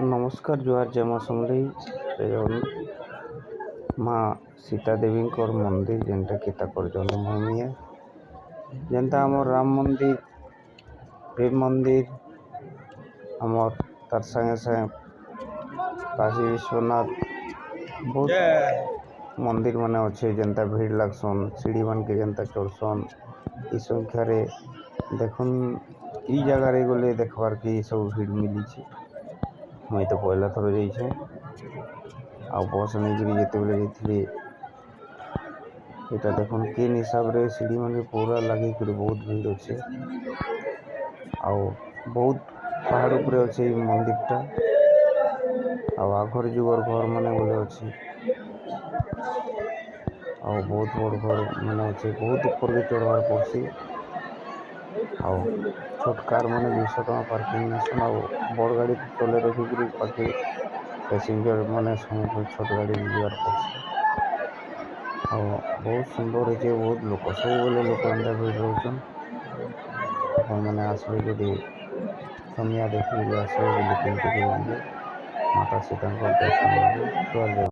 नमस्कार जुहार जय माँ समलेई माँ सीता देवी मंदिर जेनटा कि जन्मभूमि है जेनता आम राम मंदिर प्रेम मंदिर आमर तार संगे संगे काशी विश्वनाथ बहुत मंदिर माने अच्छे जेनता भीड़ लगसन सीढ़ी मान के जेनता चढ़सन इ संख्या रे देखुन ई जगह रे गले देखबार के सब भीड़ मिली मुई तो पहला थर जाइछे आ बस नहीं जिते बेले जाइली यहाँ देखुन केन हिसाब रे सीढ़ी मान पूरा लगे बहुत भीड़ अच्छे आ बहुत पहाड़ उपर अच्छे मंदिर टा आगर जुगर घर माने बोले अच्छे आ बहुत बड़ घर माने अच्छे बहुत ऊपर के चढ़वार पड़सी आ छोट कार माने 200 टका पार्किंग नेसन आ बड़ गाड़ी तले रखिक बाकी पैसेंजर माने छोट गाड़ी जीवार पड़सी आ बहुत सुंदर है बहुत लोक सब बेले लोक एंता भीड़ रोचन आपण मैंने आसबे जदि समिया देखिए आसबे बुली माता सीता दर्शन लगे।